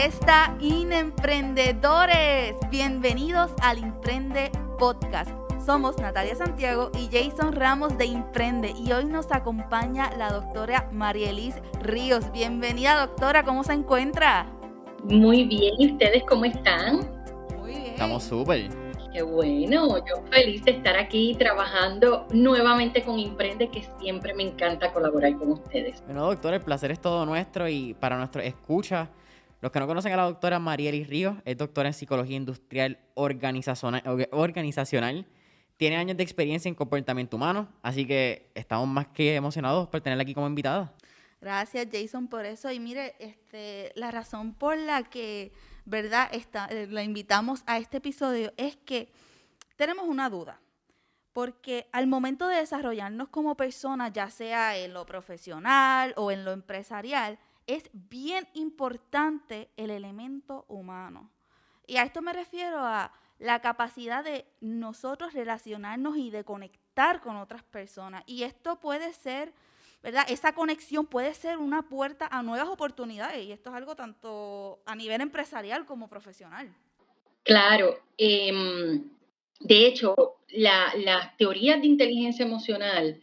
orquesta Inemprendedores. Bienvenidos al Imprende Podcast. Somos Natalia Santiago y Jason Ramos de Imprende y hoy nos acompaña la doctora Marielis Ríos. Bienvenida, doctora, ¿cómo se encuentra? Muy bien, ¿y ustedes cómo están? Muy bien. Estamos súper. Qué bueno, yo feliz de estar aquí trabajando nuevamente con Imprende, que siempre me encanta colaborar con ustedes. Bueno, doctora, el placer es todo nuestro y para nuestros escuchas, los que no conocen a la doctora Marielis Ríos, es doctora en Psicología Industrial Organizacional, tiene años de experiencia en comportamiento humano, así que estamos más que emocionados por tenerla aquí como invitada. Gracias, Jason, por eso. Y mire, la razón por la que, ¿verdad?, la invitamos a este episodio es que tenemos una duda. Porque al momento de desarrollarnos como personas, ya sea en lo profesional o en lo empresarial, es bien importante el elemento humano. Y a esto me refiero a la capacidad de nosotros relacionarnos y de conectar con otras personas. Y esto puede ser, ¿verdad? Esa conexión puede ser una puerta a nuevas oportunidades. Y esto es algo tanto a nivel empresarial como profesional. Claro, de hecho, las teorías de inteligencia emocional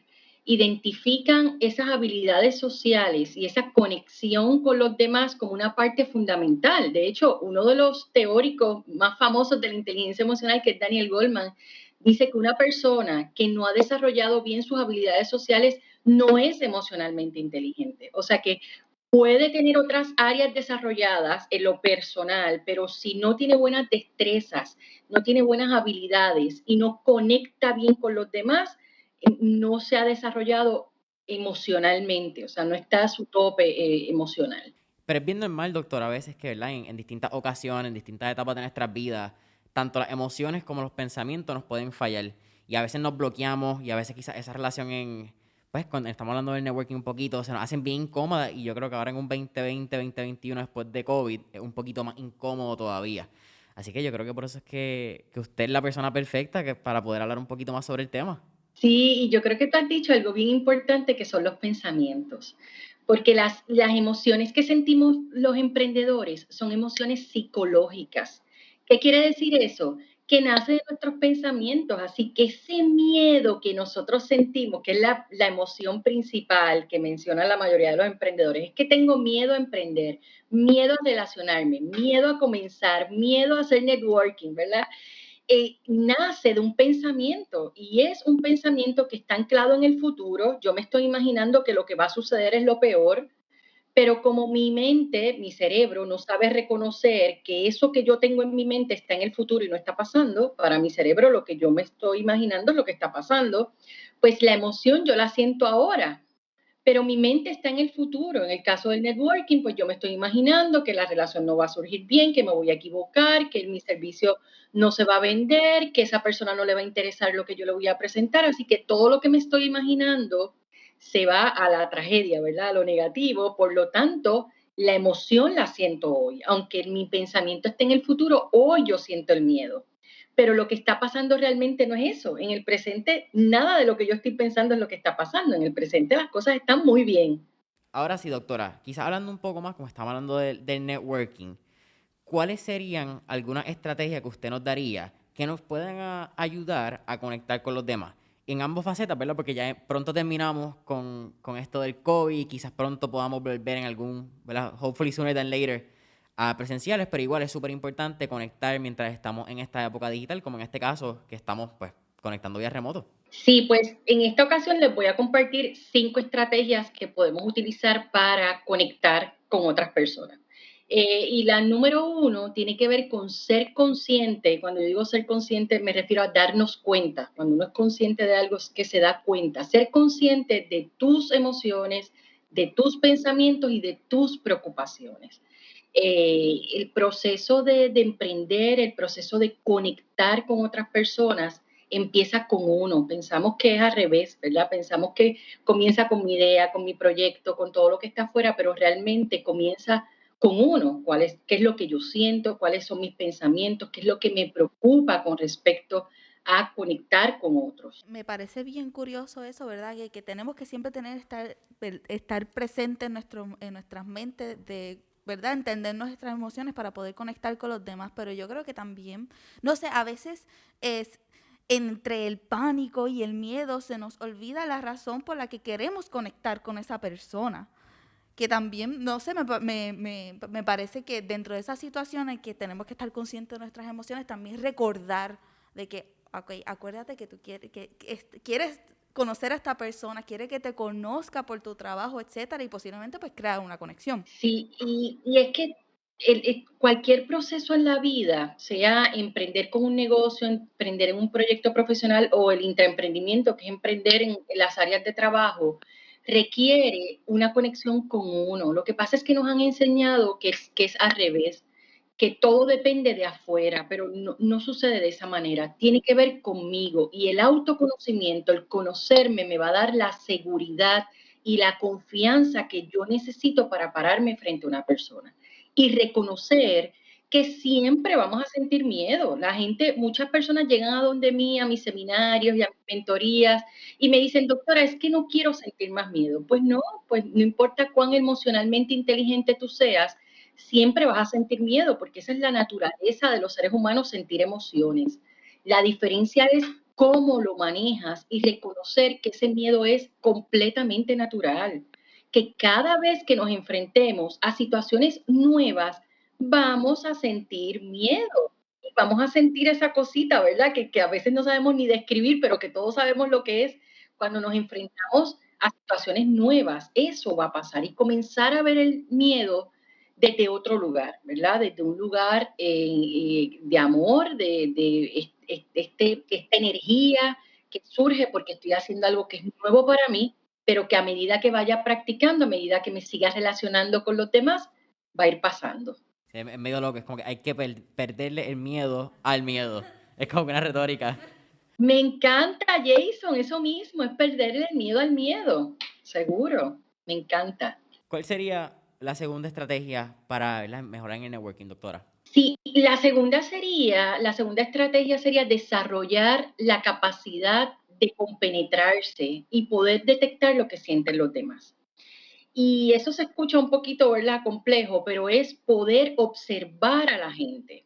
identifican esas habilidades sociales y esa conexión con los demás como una parte fundamental. De hecho, uno de los teóricos más famosos de la inteligencia emocional, que es Daniel Goleman, dice que una persona que no ha desarrollado bien sus habilidades sociales no es emocionalmente inteligente. O sea que puede tener otras áreas desarrolladas en lo personal, pero si no tiene buenas destrezas, no tiene buenas habilidades y no conecta bien con los demás, no se ha desarrollado emocionalmente, o sea, no está a su tope emocional. Pero es bien normal, doctora, a veces que, ¿verdad? En distintas ocasiones, en distintas etapas de nuestras vidas, tanto las emociones como los pensamientos nos pueden fallar. Y a veces nos bloqueamos y a veces quizás esa relación pues cuando estamos hablando del networking un poquito, se nos hacen bien incómodas y yo creo que ahora en un 2020, 2021 después de COVID es un poquito más incómodo todavía. Así que yo creo que por eso es que usted es la persona perfecta para poder hablar un poquito más sobre el tema. Sí, y yo creo que tú has dicho algo bien importante que son los pensamientos, porque las emociones que sentimos los emprendedores son emociones psicológicas. ¿Qué quiere decir eso? Que nace de nuestros pensamientos, así que ese miedo que nosotros sentimos, que es la emoción principal que menciona la mayoría de los emprendedores, es que tengo miedo a emprender, miedo a relacionarme, miedo a comenzar, miedo a hacer networking, ¿verdad? Nace de un pensamiento y es un pensamiento que está anclado en el futuro. Yo me estoy imaginando que lo que va a suceder es lo peor, pero como mi mente, mi cerebro no sabe reconocer que eso que yo tengo en mi mente está en el futuro y no está pasando, para mi cerebro lo que yo me estoy imaginando es lo que está pasando, pues la emoción yo la siento ahora, pero mi mente está en el futuro. En el caso del networking, pues yo me estoy imaginando que la relación no va a surgir bien, que me voy a equivocar, que mi servicio no se va a vender, que esa persona no le va a interesar lo que yo le voy a presentar. Así que todo lo que me estoy imaginando se va a la tragedia, ¿verdad? A lo negativo. Por lo tanto, la emoción la siento hoy. Aunque mi pensamiento esté en el futuro, hoy yo siento el miedo. Pero lo que está pasando realmente no es eso. En el presente, nada de lo que yo estoy pensando es lo que está pasando. En el presente las cosas están muy bien. Ahora sí, doctora, quizás hablando un poco más, como estamos hablando del networking, ¿cuáles serían algunas estrategias que usted nos daría que nos puedan ayudar a conectar con los demás? En ambas facetas, ¿verdad? Porque ya pronto terminamos con esto del COVID, quizás pronto podamos volver en algún, ¿verdad? Hopefully sooner than later, a presenciales, pero igual es súper importante conectar mientras estamos en esta época digital, como en este caso, que estamos pues conectando vía remoto. Sí, pues en esta ocasión les voy a compartir 5 estrategias que podemos utilizar para conectar con otras personas. Y la número 1 tiene que ver con ser consciente. Cuando yo digo ser consciente, me refiero a darnos cuenta. Cuando uno es consciente de algo, es que se da cuenta. Ser consciente de tus emociones, de tus pensamientos y de tus preocupaciones. El proceso de emprender, el proceso de conectar con otras personas, empieza con uno. Pensamos que es al revés, ¿verdad? Pensamos que comienza con mi idea, con mi proyecto, con todo lo que está afuera, pero realmente comienza con uno. ¿Qué es lo que yo siento? ¿Cuáles son mis pensamientos? ¿Qué es lo que me preocupa con respecto a conectar con otros? Me parece bien curioso eso, ¿verdad? Que tenemos que siempre estar presente en nuestras mentes de ¿verdad? Entender nuestras emociones para poder conectar con los demás, pero yo creo que también, no sé, a veces es entre el pánico y el miedo se nos olvida la razón por la que queremos conectar con esa persona. Que también, no sé, me parece que dentro de esa situación en que tenemos que estar conscientes de nuestras emociones, también recordar de que, ok, acuérdate que tú quieres conocer a esta persona, quiere que te conozca por tu trabajo, etcétera, y posiblemente pues crear una conexión. Sí, y es que cualquier proceso en la vida, sea emprender con un negocio, emprender en un proyecto profesional o el intraemprendimiento, que es emprender en las áreas de trabajo, requiere una conexión con uno. Lo que pasa es que nos han enseñado que es al revés, que todo depende de afuera, pero no sucede de esa manera. Tiene que ver conmigo y el autoconocimiento, el conocerme, me va a dar la seguridad y la confianza que yo necesito para pararme frente a una persona. Y reconocer que siempre vamos a sentir miedo. Muchas personas llegan a donde mí, a mis seminarios y a mis mentorías, y me dicen, doctora, es que no quiero sentir más miedo. Pues no importa cuán emocionalmente inteligente tú seas, siempre vas a sentir miedo, porque esa es la naturaleza de los seres humanos, sentir emociones. La diferencia es cómo lo manejas y reconocer que ese miedo es completamente natural, que cada vez que nos enfrentemos a situaciones nuevas, vamos a sentir miedo. Y vamos a sentir esa cosita, ¿verdad? Que a veces no sabemos ni describir, pero que todos sabemos lo que es cuando nos enfrentamos a situaciones nuevas. Eso va a pasar y comenzar a ver el miedo desde otro lugar, ¿verdad? Desde un lugar de amor, esta energía que surge porque estoy haciendo algo que es nuevo para mí, pero que a medida que vaya practicando, a medida que me siga relacionando con los demás, va a ir pasando. Sí, es medio loco, es como que hay que perderle el miedo al miedo. Es como una retórica. Me encanta, Jason, eso mismo, es perderle el miedo al miedo, seguro, me encanta. ¿Cuál sería la segunda estrategia para, ¿verdad?, mejorar en el networking, doctora? Sí, la segunda estrategia sería desarrollar la capacidad de compenetrarse y poder detectar lo que sienten los demás. Y eso se escucha un poquito, ¿verdad?, complejo, pero es poder observar a la gente.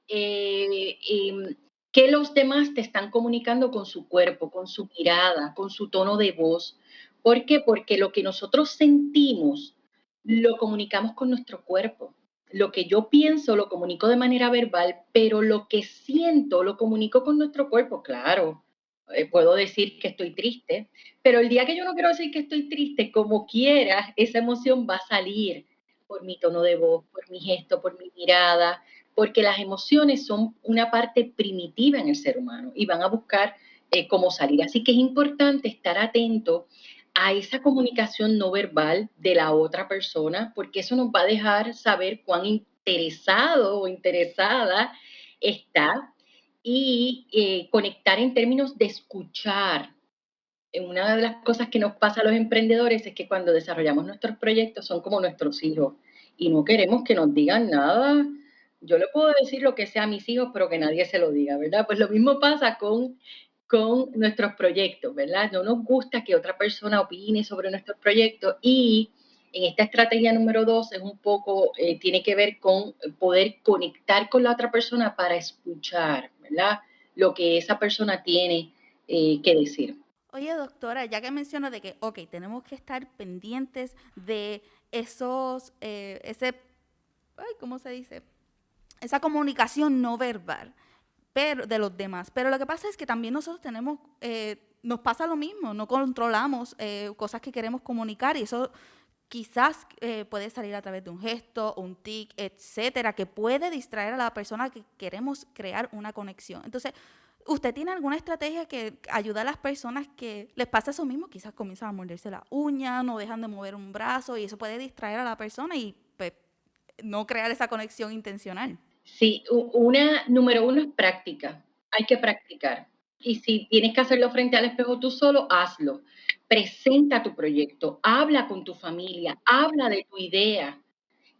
Eh, em, que los demás te están comunicando con su cuerpo, con su mirada, con su tono de voz. ¿Por qué? Porque lo que nosotros sentimos lo comunicamos con nuestro cuerpo. Lo que yo pienso lo comunico de manera verbal, pero lo que siento lo comunico con nuestro cuerpo. Claro, puedo decir que estoy triste, pero el día que yo no quiero decir que estoy triste, como quiera, esa emoción va a salir por mi tono de voz, por mi gesto, por mi mirada, porque las emociones son una parte primitiva en el ser humano y van a buscar cómo salir. Así que es importante estar atento a esa comunicación no verbal de la otra persona, porque eso nos va a dejar saber cuán interesado o interesada está y conectar en términos de escuchar. Una de las cosas que nos pasa a los emprendedores es que cuando desarrollamos nuestros proyectos son como nuestros hijos y no queremos que nos digan nada. Yo le puedo decir lo que sea a mis hijos, pero que nadie se lo diga, ¿verdad? Pues lo mismo pasa con nuestros proyectos, ¿verdad? No nos gusta que otra persona opine sobre nuestros proyectos y en esta estrategia número 2 es un poco, tiene que ver con poder conectar con la otra persona para escuchar, ¿verdad? Lo que esa persona tiene que decir. Oye, doctora, ya que menciono de que, ok, tenemos que estar pendientes de esos, ¿cómo se dice? Esa comunicación no verbal pero, de los demás. Pero lo que pasa es que también nosotros nos pasa lo mismo, no controlamos cosas que queremos comunicar y eso quizás puede salir a través de un gesto, un tic, etcétera, que puede distraer a la persona que queremos crear una conexión. Entonces, ¿usted tiene alguna estrategia que ayuda a las personas que les pasa eso mismo? Quizás comienzan a morderse la uña, no dejan de mover un brazo y eso puede distraer a la persona y pues, no crear esa conexión intencional. Sí, número uno es práctica. Hay que practicar. Y si tienes que hacerlo frente al espejo tú solo, hazlo. Presenta tu proyecto, habla con tu familia, habla de tu idea,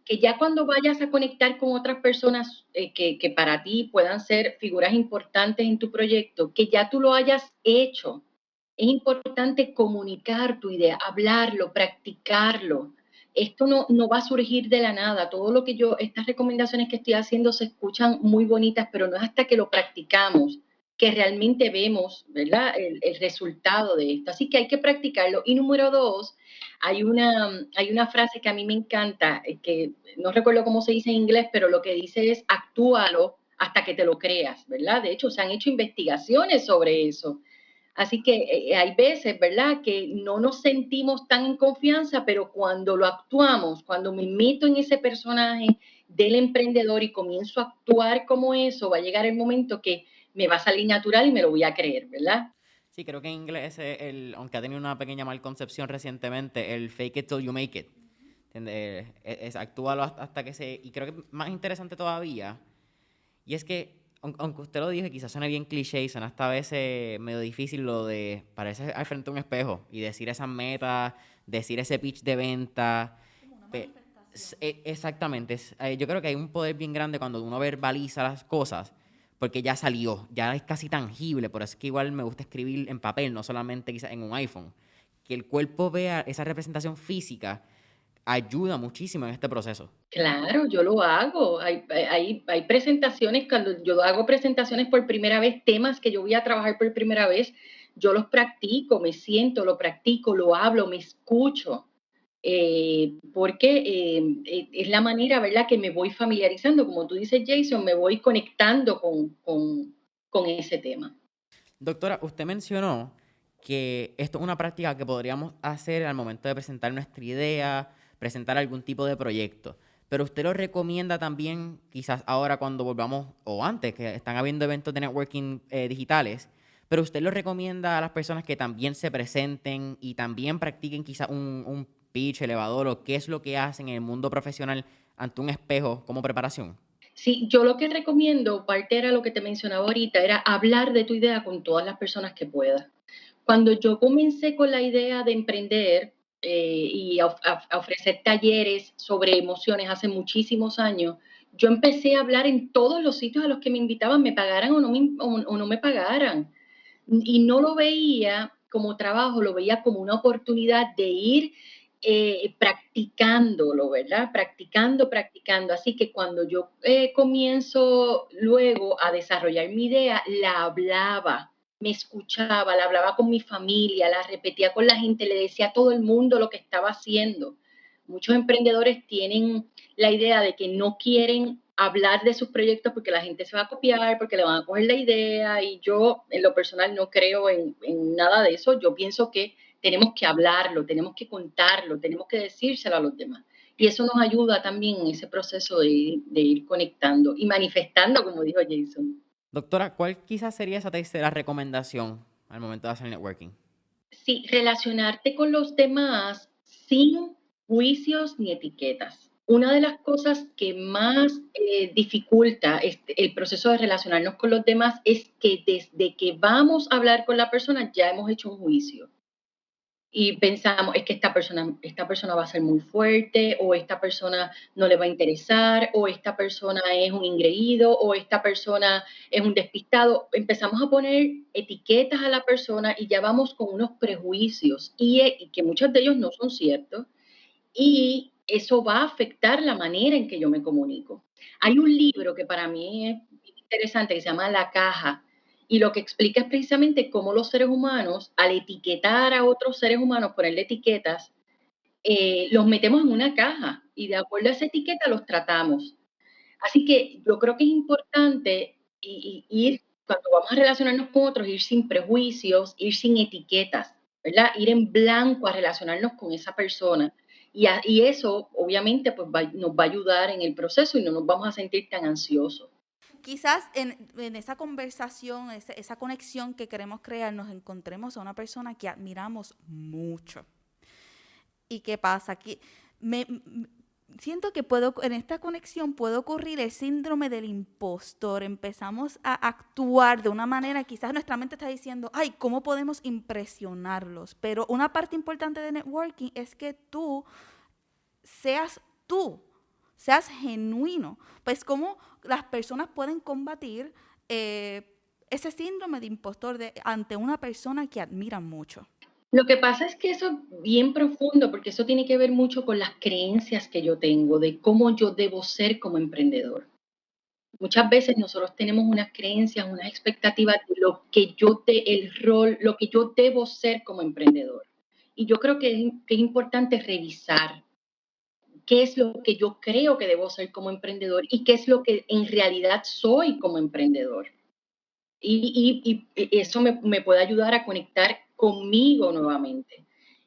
que ya cuando vayas a conectar con otras personas que para ti puedan ser figuras importantes en tu proyecto, que ya tú lo hayas hecho. Es importante comunicar tu idea, hablarlo, practicarlo. esto no va a surgir de la nada. Todo lo que estas recomendaciones que estoy haciendo se escuchan muy bonitas, pero no es hasta que lo practicamos que realmente vemos, ¿verdad?, el resultado de esto. Así que hay que practicarlo. Y número 2, hay una frase que a mí me encanta, que no recuerdo cómo se dice en inglés, pero lo que dice es actúalo hasta que te lo creas, ¿verdad? De hecho, se han hecho investigaciones sobre eso. Así que hay veces, ¿verdad?, que no nos sentimos tan en confianza, pero cuando lo actuamos, cuando me meto en ese personaje del emprendedor y comienzo a actuar como eso, va a llegar el momento que me va a salir natural y me lo voy a creer, ¿verdad? Sí, creo que en inglés, aunque ha tenido una pequeña malconcepción recientemente, el fake it till you make it. ¿Entiendes? Actúalo hasta que se... Y creo que más interesante todavía, y es que, aunque usted lo dijo, quizás suene bien cliché y suena hasta a veces medio difícil lo de pararse al frente de un espejo y decir esas metas, decir ese pitch de venta. Exactamente. Yo creo que hay un poder bien grande cuando uno verbaliza las cosas, porque ya salió, ya es casi tangible. Por eso es que igual me gusta escribir en papel, no solamente quizás en un iPhone. Que el cuerpo vea esa representación física ayuda muchísimo en este proceso. Claro, yo lo hago. Hay presentaciones, cuando yo hago presentaciones por primera vez, temas que yo voy a trabajar por primera vez, yo los practico, me siento, lo practico, lo hablo, me escucho. Porque es la manera, ¿verdad?, que me voy familiarizando, como tú dices, Jason, me voy conectando con ese tema. Doctora, usted mencionó que esto es una práctica que podríamos hacer al momento de presentar nuestra idea, presentar algún tipo de proyecto, pero usted lo recomienda también, quizás ahora cuando volvamos, o antes, que están habiendo eventos de networking digitales, pero usted lo recomienda a las personas que también se presenten y también practiquen quizás un pitch elevador o qué es lo que hacen en el mundo profesional ante un espejo como preparación. Sí, yo lo que recomiendo, parte era lo que te mencionaba ahorita, era hablar de tu idea con todas las personas que puedas. Cuando yo comencé con la idea de emprender y a ofrecer talleres sobre emociones hace muchísimos años, yo empecé a hablar en todos los sitios a los que me invitaban, me pagaran o no me pagaran. Y no lo veía como trabajo, lo veía como una oportunidad de ir practicándolo, ¿verdad? Practicando. Así que cuando yo comienzo luego a desarrollar mi idea, la hablaba, me escuchaba, la hablaba con mi familia, la repetía con la gente, le decía a todo el mundo lo que estaba haciendo. Muchos emprendedores tienen la idea de que no quieren hablar de sus proyectos porque la gente se va a copiar, porque le van a coger la idea, y yo en lo personal no creo en nada de eso. Yo pienso que tenemos que hablarlo, tenemos que contarlo, tenemos que decírselo a los demás. Y eso nos ayuda también en ese proceso de ir conectando y manifestando, como dijo Jason. Doctora, ¿cuál quizás sería esa tercera recomendación al momento de hacer networking? Sí, relacionarte con los demás sin juicios ni etiquetas. Una de las cosas que más dificulta el proceso de relacionarnos con los demás es que desde que vamos a hablar con la persona ya hemos hecho un juicio y pensamos, es que esta persona va a ser muy fuerte, o esta persona no le va a interesar, o esta persona es un ingreído, o esta persona es un despistado. Empezamos a poner etiquetas a la persona y ya vamos con unos prejuicios y que muchos de ellos no son ciertos, y eso va a afectar la manera en que yo me comunico. Hay un libro que para mí es interesante que se llama La Caja, y lo que explica es precisamente cómo los seres humanos, al etiquetar a otros seres humanos, ponerle etiquetas, los metemos en una caja y de acuerdo a esa etiqueta los tratamos. Así que yo creo que es importante ir, cuando vamos a relacionarnos con otros, ir sin prejuicios, ir sin etiquetas, ¿verdad? Ir en blanco a relacionarnos con esa persona. Y eso, obviamente, pues nos va a ayudar en el proceso y no nos vamos a sentir tan ansiosos. Quizás en esa conversación, esa conexión que queremos crear, nos encontremos a una persona que admiramos mucho. ¿Y qué pasa? Aquí siento que en esta conexión puede ocurrir el síndrome del impostor. Empezamos a actuar de una manera, quizás nuestra mente está diciendo, ay, ¿cómo podemos impresionarlos? Pero una parte importante de networking es que tú, seas genuino. Pues cómo las personas pueden combatir ese síndrome de impostor ante una persona que admiran mucho. Lo que pasa es que eso es bien profundo, porque eso tiene que ver mucho con las creencias que yo tengo de cómo yo debo ser como emprendedor. Muchas veces nosotros tenemos unas creencias, unas expectativas de el rol, lo que yo debo ser como emprendedor. Y yo creo que es importante revisar qué es lo que yo creo que debo ser como emprendedor y qué es lo que en realidad soy como emprendedor. Y eso me puede ayudar a conectar conmigo nuevamente.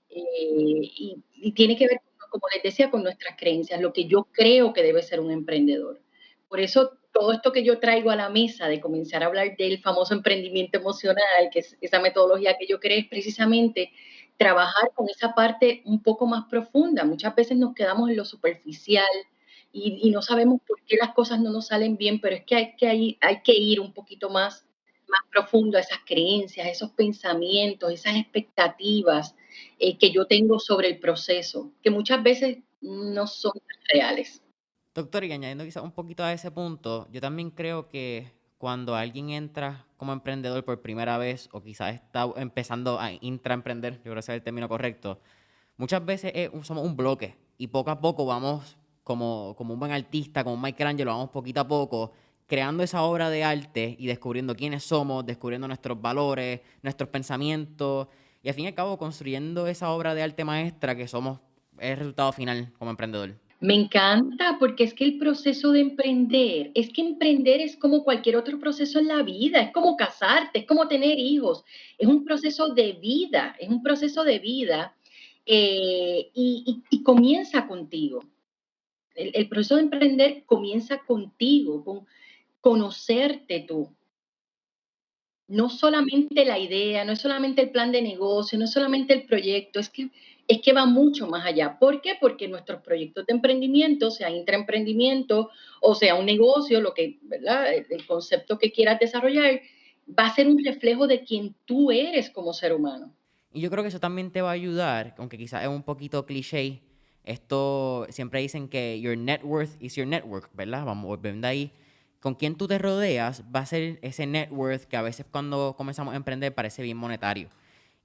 Y tiene que ver, como les decía, con nuestras creencias, lo que yo creo que debe ser un emprendedor. Por eso, todo esto que yo traigo a la mesa de comenzar a hablar del famoso emprendimiento emocional, que es esa metodología que yo creo, es precisamente trabajar con esa parte un poco más profunda. Muchas veces nos quedamos en lo superficial y no sabemos por qué las cosas no nos salen bien, pero es que hay que ir un poquito más profundo a esas creencias, esos pensamientos, esas expectativas que yo tengo sobre el proceso, que muchas veces no son reales. Doctor, y añadiendo quizás un poquito a ese punto, yo también creo que cuando alguien entra como emprendedor por primera vez o quizás está empezando a intraemprender, yo creo que ese es el término correcto, muchas veces somos un bloque y poco a poco vamos como un buen artista, como Michelangelo, vamos poquito a poco creando esa obra de arte y descubriendo quiénes somos, descubriendo nuestros valores, nuestros pensamientos y al fin y al cabo construyendo esa obra de arte maestra que somos el resultado final como emprendedor. Me encanta porque es que el proceso de emprender, es que emprender es como cualquier otro proceso en la vida, es como casarte, es como tener hijos, es un proceso de vida, es un proceso de vida y comienza contigo. El proceso de emprender comienza contigo, con conocerte tú. No solamente la idea, no es solamente el plan de negocio, no es solamente el proyecto, es que va mucho más allá. ¿Por qué? Porque nuestros proyectos de emprendimiento, sea intraemprendimiento o sea un negocio, lo que, ¿verdad? El concepto que quieras desarrollar, va a ser un reflejo de quien tú eres como ser humano. Y yo creo que eso también te va a ayudar, aunque quizás es un poquito cliché, esto siempre dicen que your net worth is your network, ¿verdad? Vamos, ven de ahí. Con quién tú te rodeas va a ser ese net worth que a veces cuando comenzamos a emprender parece bien monetario.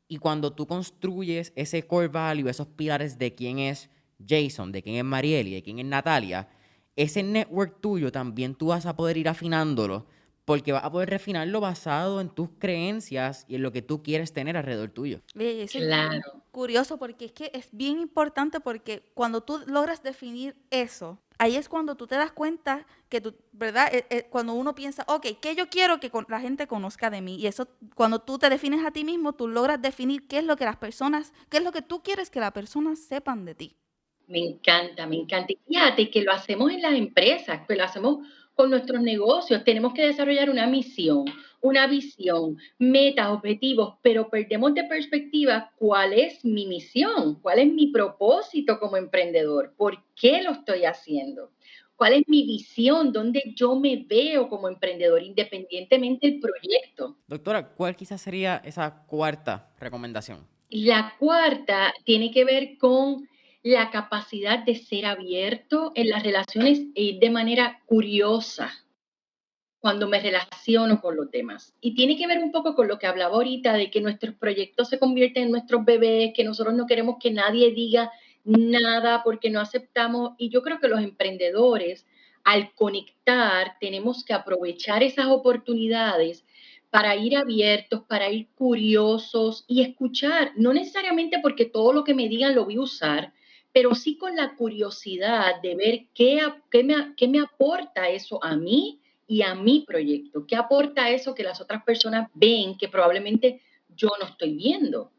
Y cuando tú construyes ese core value, esos pilares de quién es Jason, de quién es Marieli, de quién es Natalia, ese network tuyo también tú vas a poder ir afinándolo porque vas a poder refinarlo basado en tus creencias y en lo que tú quieres tener alrededor tuyo. Eso es Claro. curioso porque es que es bien importante porque cuando tú logras definir eso, ahí es cuando tú te das cuenta que tú, ¿verdad? Cuando uno piensa, ok, ¿qué yo quiero que la gente conozca de mí? Y eso, cuando tú te defines a ti mismo, tú logras definir qué es lo que las personas, qué es lo que tú quieres que las personas sepan de ti. Me encanta, me encanta. Y fíjate que lo hacemos en las empresas, pues lo hacemos con nuestros negocios. Tenemos que desarrollar una misión, una visión, metas, objetivos, pero perdemos de perspectiva cuál es mi misión, cuál es mi propósito como emprendedor, por qué lo estoy haciendo, cuál es mi visión, dónde yo me veo como emprendedor, independientemente del proyecto. Doctora, ¿cuál quizás sería esa cuarta recomendación? La cuarta tiene que ver con la capacidad de ser abierto en las relaciones de manera curiosa cuando me relaciono con los demás. Y tiene que ver un poco con lo que hablaba ahorita de que nuestros proyectos se convierten en nuestros bebés, que nosotros no queremos que nadie diga nada porque no aceptamos. Y yo creo que los emprendedores, al conectar, tenemos que aprovechar esas oportunidades para ir abiertos, para ir curiosos y escuchar, no necesariamente porque todo lo que me digan lo voy a usar, pero sí con la curiosidad de ver qué me aporta eso a mí y a mi proyecto. ¿Qué aporta eso que las otras personas ven que probablemente yo no estoy viendo?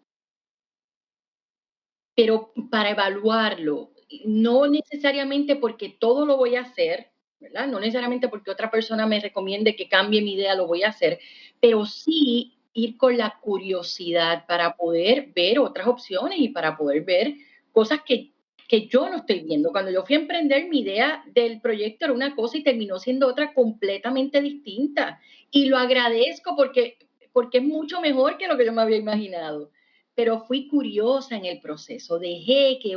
Pero para evaluarlo, no necesariamente porque todo lo voy a hacer, ¿verdad? No necesariamente porque otra persona me recomiende que cambie mi idea, lo voy a hacer, pero sí ir con la curiosidad para poder ver otras opciones y para poder ver cosas que yo no estoy viendo. Cuando yo fui a emprender, mi idea del proyecto era una cosa y terminó siendo otra completamente distinta. Y lo agradezco porque es mucho mejor que lo que yo me había imaginado, pero fui curiosa en el proceso, dejé que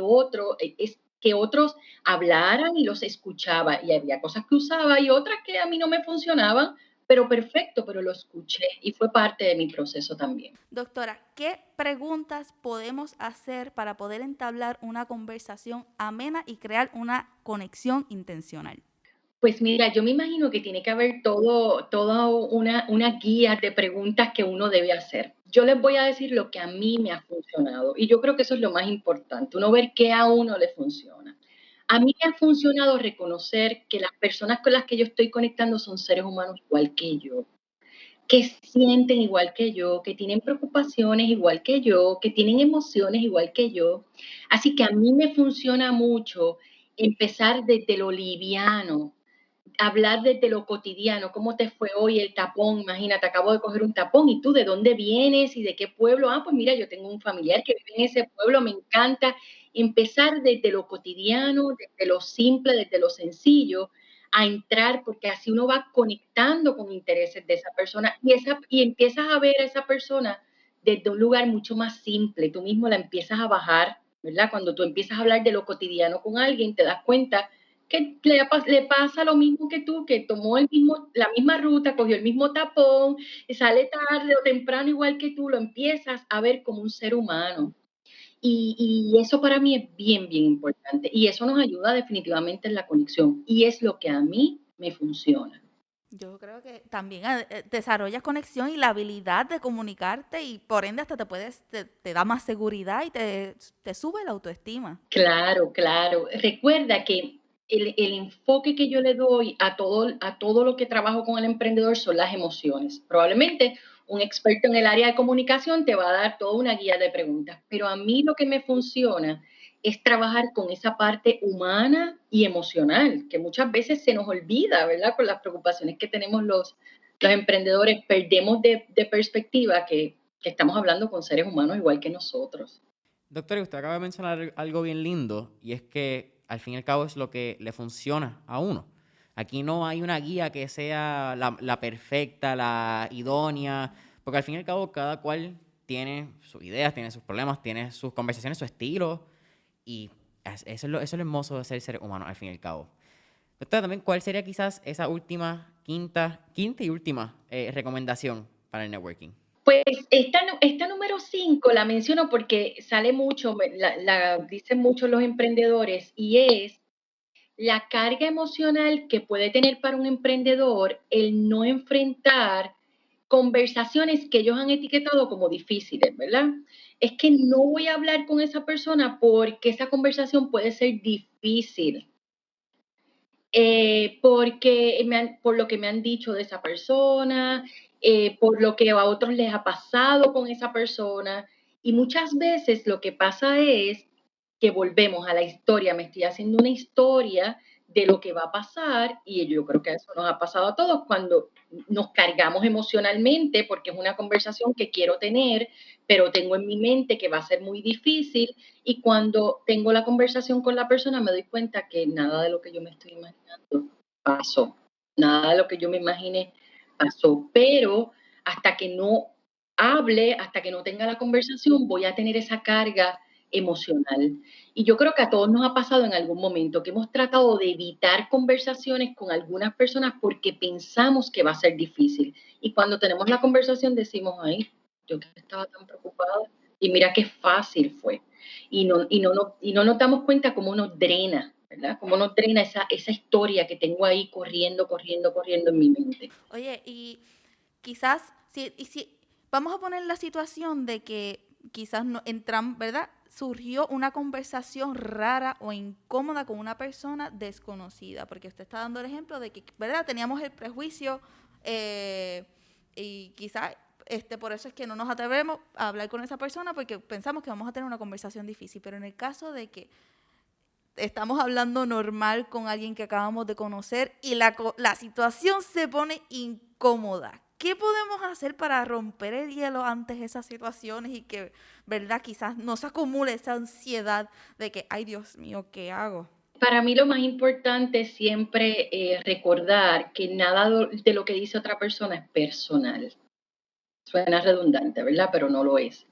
otros hablaran y los escuchaba y había cosas que usaba y otras que a mí no me funcionaban, pero perfecto, pero lo escuché y fue parte de mi proceso también. Doctora, ¿qué preguntas podemos hacer para poder entablar una conversación amena y crear una conexión intencional? Pues mira, yo me imagino que tiene que haber toda una guía de preguntas que uno debe hacer. Yo les voy a decir lo que a mí me ha funcionado y yo creo que eso es lo más importante, uno ver qué a uno le funciona. A mí me ha funcionado reconocer que las personas con las que yo estoy conectando son seres humanos igual que yo, que sienten igual que yo, que tienen preocupaciones igual que yo, que tienen emociones igual que yo. Así que a mí me funciona mucho empezar desde lo liviano, hablar desde lo cotidiano, cómo te fue hoy el tapón, imagínate, acabo de coger un tapón, ¿y tú de dónde vienes y de qué pueblo? Ah, pues mira, yo tengo un familiar que vive en ese pueblo, me encanta. Empezar desde lo cotidiano, desde lo simple, desde lo sencillo, a entrar, porque así uno va conectando con intereses de esa persona y empiezas a ver a esa persona desde un lugar mucho más simple, tú mismo la empiezas a bajar, ¿verdad? Cuando tú empiezas a hablar de lo cotidiano con alguien, te das cuenta que le pasa lo mismo que tú, que tomó la misma ruta, cogió el mismo tapón, sale tarde o temprano igual que tú, lo empiezas a ver como un ser humano. Y eso para mí es bien, bien importante. Y eso nos ayuda definitivamente en la conexión. Y es lo que a mí me funciona. Yo creo que también desarrollas conexión y la habilidad de comunicarte y por ende hasta te da más seguridad y te sube la autoestima. Claro, claro. Recuerda que el enfoque que yo le doy a todo lo que trabajo con el emprendedor son las emociones. Probablemente un experto en el área de comunicación te va a dar toda una guía de preguntas, pero a mí lo que me funciona es trabajar con esa parte humana y emocional, que muchas veces se nos olvida, ¿verdad? Con las preocupaciones que tenemos los emprendedores, perdemos de perspectiva que estamos hablando con seres humanos igual que nosotros. Doctor, usted acaba de mencionar algo bien lindo y es que al fin y al cabo es lo que le funciona a uno. Aquí no hay una guía que sea la perfecta, la idónea, porque al fin y al cabo cada cual tiene sus ideas, tiene sus problemas, tiene sus conversaciones, su estilo y eso es lo hermoso de ser ser humano al fin y al cabo. Doctor, también, ¿cuál sería quizás esa última, quinta y última recomendación para el networking? Pues esta número 5 la menciono porque sale mucho, la dicen mucho los emprendedores, y es la carga emocional que puede tener para un emprendedor el no enfrentar conversaciones que ellos han etiquetado como difíciles, ¿verdad? Es que no voy a hablar con esa persona porque esa conversación puede ser difícil. Porque por lo que me han dicho de esa persona, por lo que a otros les ha pasado con esa persona. Y muchas veces lo que pasa es que volvemos a la historia, me estoy haciendo una historia de lo que va a pasar y yo creo que eso nos ha pasado a todos cuando nos cargamos emocionalmente porque es una conversación que quiero tener, pero tengo en mi mente que va a ser muy difícil y cuando tengo la conversación con la persona me doy cuenta que nada de lo que yo me estoy imaginando pasó, nada de lo que yo me imaginé pasó, pero hasta que no hable, hasta que no tenga la conversación, voy a tener esa carga emocional. Y yo creo que a todos nos ha pasado en algún momento que hemos tratado de evitar conversaciones con algunas personas porque pensamos que va a ser difícil. Y cuando tenemos la conversación decimos, ay, yo que estaba tan preocupada y mira qué fácil fue. Y no nos damos cuenta cómo nos drena, ¿verdad? Cómo nos drena esa historia que tengo ahí corriendo, corriendo, corriendo en mi mente. Oye, y quizás, si vamos a poner la situación de que quizás no entran, ¿verdad? Surgió una conversación rara o incómoda con una persona desconocida, porque usted está dando el ejemplo de que, ¿verdad? Teníamos el prejuicio y quizás por eso es que no nos atrevemos a hablar con esa persona porque pensamos que vamos a tener una conversación difícil, pero en el caso de que estamos hablando normal con alguien que acabamos de conocer y la situación se pone incómoda. ¿Qué podemos hacer para romper el hielo ante esas situaciones y que, verdad, quizás no se acumule esa ansiedad de que, ay Dios mío, ¿qué hago? Para mí lo más importante es siempre recordar que nada de lo que dice otra persona es personal. Suena redundante, ¿verdad? Pero no lo es.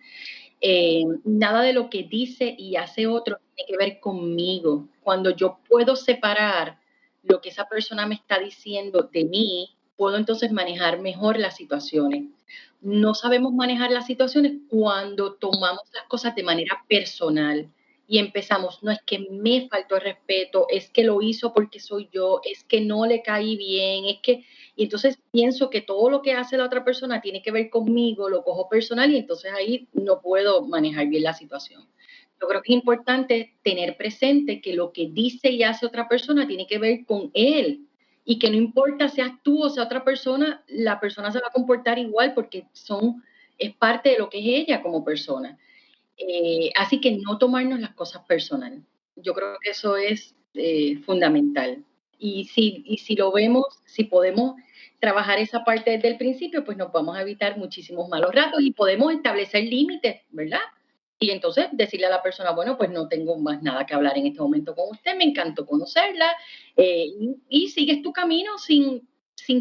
Nada de lo que dice y hace otro tiene que ver conmigo. Cuando yo puedo separar lo que esa persona me está diciendo de mí, puedo entonces manejar mejor las situaciones. No sabemos manejar las situaciones cuando tomamos las cosas de manera personal y empezamos, no es que me faltó el respeto, es que lo hizo porque soy yo, es que no le caí bien, y entonces pienso que todo lo que hace la otra persona tiene que ver conmigo, lo cojo personal y entonces ahí no puedo manejar bien la situación. Yo creo que es importante tener presente que lo que dice y hace otra persona tiene que ver con él y que no importa seas tú o sea otra persona, la persona se va a comportar igual porque es parte de lo que es ella como persona. Así que no tomarnos las cosas personales. Yo creo que eso es fundamental. Y si lo vemos, si podemos trabajar esa parte desde el principio, pues nos vamos a evitar muchísimos malos ratos y podemos establecer límites, ¿verdad? Y entonces decirle a la persona, bueno, pues no tengo más nada que hablar en este momento con usted, me encantó conocerla, y sigues tu camino sin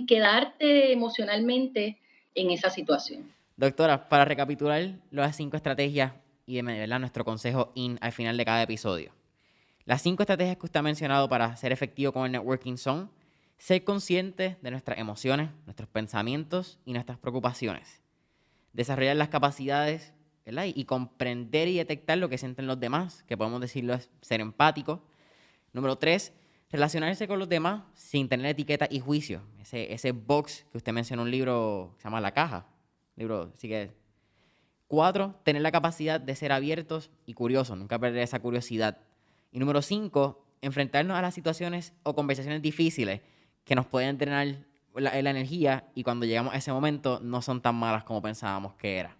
quedarte emocionalmente en esa situación. Doctora, para recapitular las 5 estrategias y ¿verdad? Nuestro consejo al final de cada episodio. Las 5 estrategias que usted ha mencionado para ser efectivo con el networking son ser conscientes de nuestras emociones, nuestros pensamientos y nuestras preocupaciones. Desarrollar las capacidades, ¿verdad? Y comprender y detectar lo que sienten los demás, que podemos decirlo es ser empático. Número 3, relacionarse con los demás sin tener etiqueta y juicio. Ese box que usted mencionó en un libro que se llama La Caja. Libro, así que 4, tener la capacidad de ser abiertos y curiosos, nunca perder esa curiosidad. Y número 5, enfrentarnos a las situaciones o conversaciones difíciles que nos pueden drenar la energía y cuando llegamos a ese momento no son tan malas como pensábamos que era.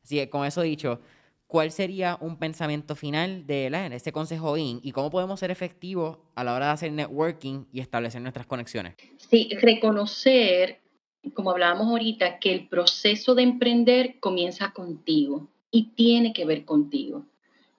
Así que con eso dicho, ¿cuál sería un pensamiento final de este consejo IN y cómo podemos ser efectivos a la hora de hacer networking y establecer nuestras conexiones? Sí, reconocer, como hablábamos ahorita, que el proceso de emprender comienza contigo y tiene que ver contigo.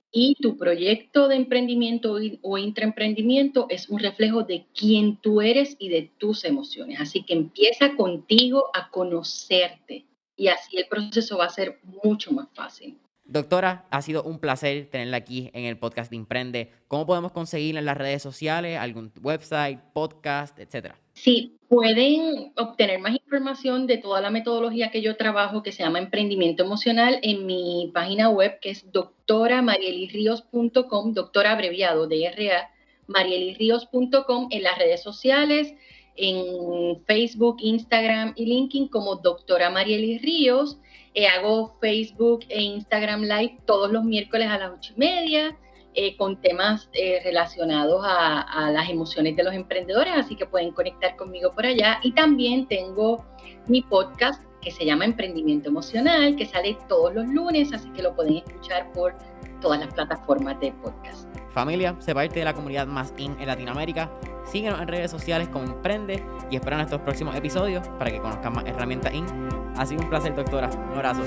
Y tu proyecto de emprendimiento o intraemprendimiento es un reflejo de quién tú eres y de tus emociones. Así que empieza contigo a conocerte y así el proceso va a ser mucho más fácil. Doctora, ha sido un placer tenerla aquí en el podcast de Emprende. ¿Cómo podemos conseguirla en las redes sociales, algún website, podcast, etcétera? Sí, pueden obtener más información de toda la metodología que yo trabajo, que se llama Emprendimiento Emocional, en mi página web, que es doctoramarielirrios.com, doctora abreviado, DRA, marielirrios.com, en las redes sociales, en Facebook, Instagram y LinkedIn como doctora Marielis Ríos. Hago Facebook e Instagram Live todos los miércoles a las 8:30. Con temas relacionados a las emociones de los emprendedores, así que pueden conectar conmigo por allá. Y también tengo mi podcast que se llama Emprendimiento Emocional, que sale todos los lunes, así que lo pueden escuchar por todas las plataformas de podcast. Familia, sé parte de la comunidad más IN en Latinoamérica. Síguenos en redes sociales como Emprende y espera nuestros próximos episodios para que conozcan más herramientas IN. Ha sido un placer, doctora. Un abrazo.